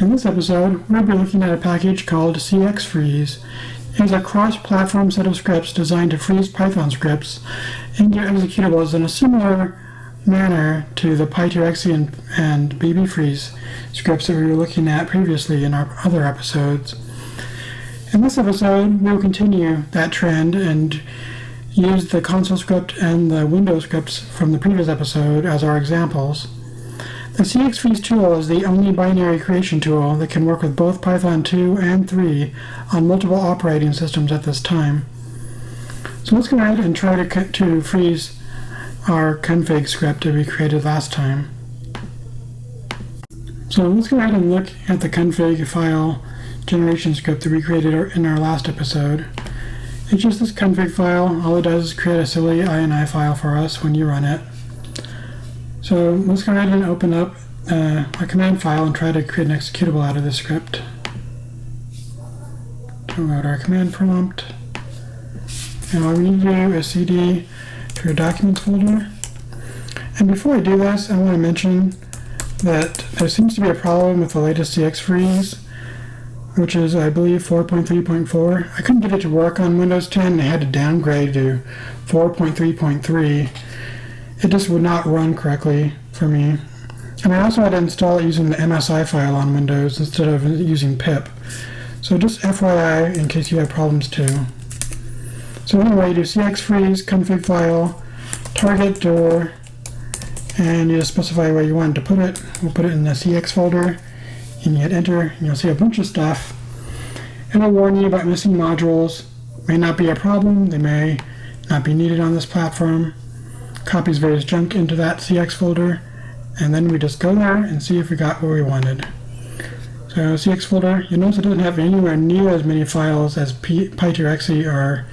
In this episode, we'll be looking at a package called CXFreeze. It is a cross-platform set of scripts designed to freeze Python scripts into executables in a similar manner to the PyTorexy and bbfreeze scripts that we were looking at previously in our other episodes. In this episode, we'll continue that trend and use the console script and the Windows scripts from the previous episode as our examples. The CXFreeze tool is the only binary creation tool that can work with both Python 2 and 3 on multiple operating systems at this time. So let's go ahead and try to freeze our config script that we created last time. So let's go ahead and look at the config file generation script that we created in our last episode. It's just this config file. All it does is create a silly ini file for us when you run it. So let's go ahead and open up a command file and try to create an executable out of this script. So we'll go to our command prompt. And all we need to do is cd to our documents folder. And before I do this, I want to mention that there seems to be a problem with the latest CXFreeze, which is, I believe, 4.3.4. I couldn't get it to work on Windows 10, and I had to downgrade to 4.3.3. It just would not run correctly for me. And I also had to install it using the MSI file on Windows instead of using pip. So just FYI in case you have problems too. So anyway, you do CXFreeze, config file, target door, and you just specify where you want to put it. We'll put it in the CX folder, and you hit enter, and you'll see a bunch of stuff. It'll warn you about missing modules. May not be a problem, they may not be needed on this platform. Copies various junk into that CX folder, and then we just go there and see if we got what we wanted. So CX folder, you notice it doesn't have anywhere near as many files as PyTorexy or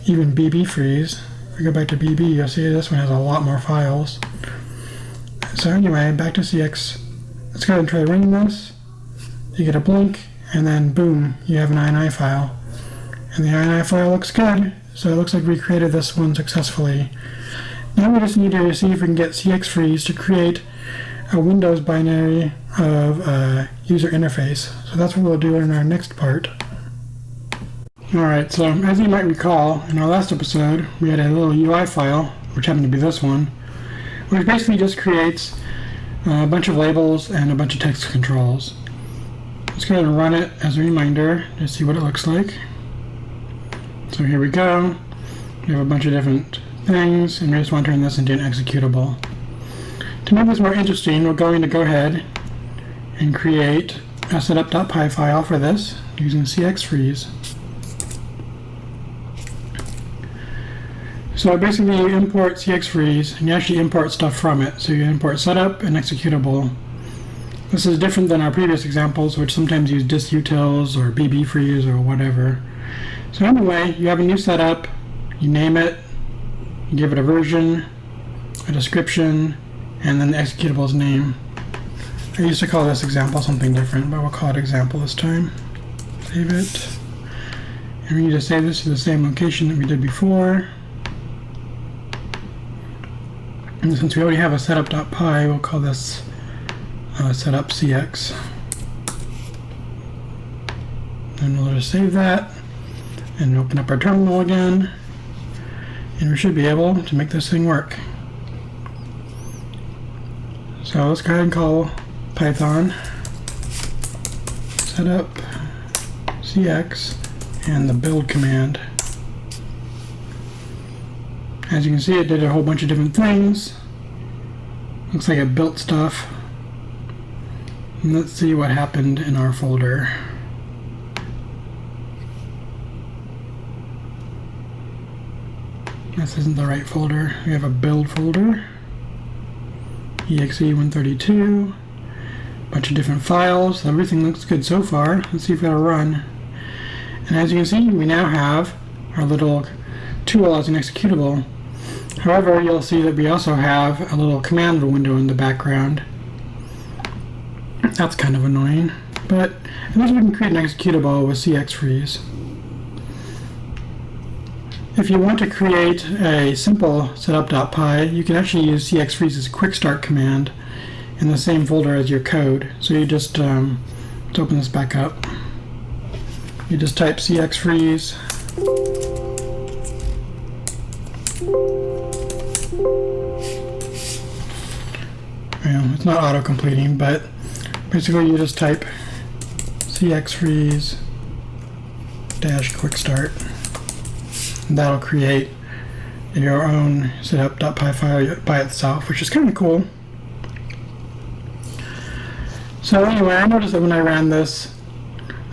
even bbfreeze. If we go back to bb, you'll see this one has a lot more files. So anyway, back to CX. Let's go ahead and try running this. You get a blink, and then boom, you have an ini file. And the ini file looks good, so it looks like we created this one successfully. Now we just need to see if we can get CXFreeze to create a Windows binary of a user interface. So that's what we'll do in our next part. Alright, so as you might recall, in our last episode, we had a little UI file, which happened to be this one, which basically just creates a bunch of labels and a bunch of text controls. Let's go ahead and run it as a reminder to see what it looks like. So here we go. We have a bunch of different things, and we just want to turn this into an executable. To make this more interesting, we're going to go ahead and create a setup.py file for this using CXFreeze. So basically you import CXFreeze and you actually import stuff from it. So you import setup and executable. This is different than our previous examples, which sometimes use disutils or bbfreeze or whatever. So anyway, you have a new setup, you name it, you give it a version, a description, and then the executable's name. I used to call this example something different, but we'll call it example this time. Save it. And we need to save this to the same location that we did before. And since we already have a setup.py, we'll call this setupcx. And we'll just save that and open up our terminal again. And we should be able to make this thing work. So let's go ahead and call Python setup cx and the build command. As you can see, it did a whole bunch of different things. Looks like it built stuff. And let's see what happened in our folder. This isn't the right folder. We have a build folder, exe132, bunch of different files. Everything looks good so far. Let's see if it'll run. And as you can see, we now have our little tool as an executable. However, you'll see that we also have a little command window in the background. That's kind of annoying, but at least we can create an executable with CXFreeze. If you want to create a simple setup.py, you can actually use CXFreeze's quick start command in the same folder as your code. So you just Let's open this back up. You just type cxfreeze. It's not auto-completing, but basically you just type cxfreeze -quick start. And that'll create your own setup.py file by itself, which is kind of cool. So anyway, I noticed that when I ran this,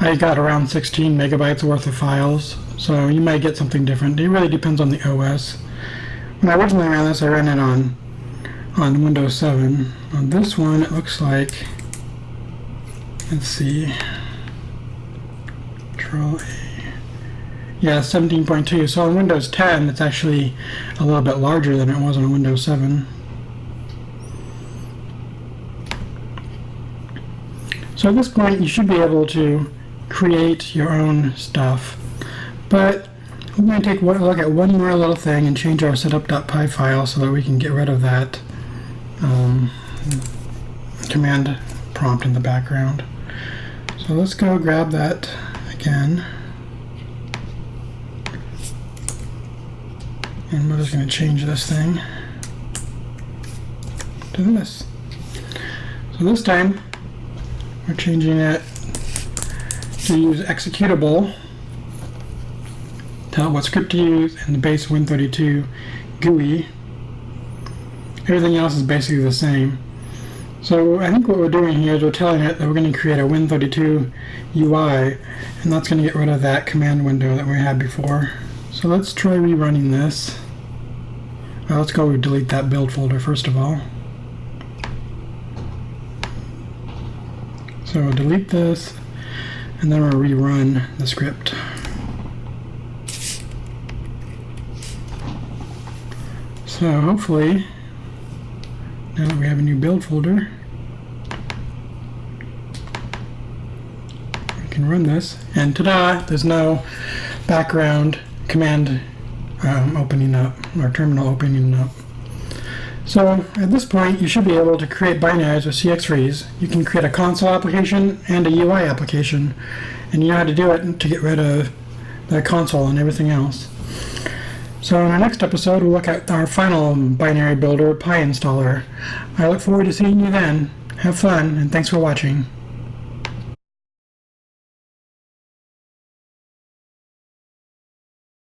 I got around 16 megabytes worth of files. So you might get something different. It really depends on the OS. When I originally ran this, I ran it on Windows 7. On this one, it looks like, let's see, Control A. Yeah, 17.2. So on Windows 10, it's actually a little bit larger than it was on Windows 7. So at this point, you should be able to create your own stuff. But we're going to take a look at one more little thing and change our setup.py file so that we can get rid of that command prompt in the background. So let's go grab that again. And we're just going to change this thing to this. So this time, we're changing it to use executable. Tell it what script to use and the base Win32 GUI. Everything else is basically the same. So I think what we're doing here is we're telling it that we're going to create a Win32 UI, and that's going to get rid of that command window that we had before. So let's try rerunning this. Well, let's go delete that build folder first of all. So we'll delete this, and then we'll rerun the script. So hopefully, now that we have a new build folder, we can run this, and ta-da! There's no background command opening up, or terminal opening up. So at this point, you should be able to create binaries with cxfreeze. You can create a console application and a UI application, and you know how to do it to get rid of the console and everything else. So in our next episode, we'll look at our final binary builder, PyInstaller. I look forward to seeing you then. Have fun, and thanks for watching.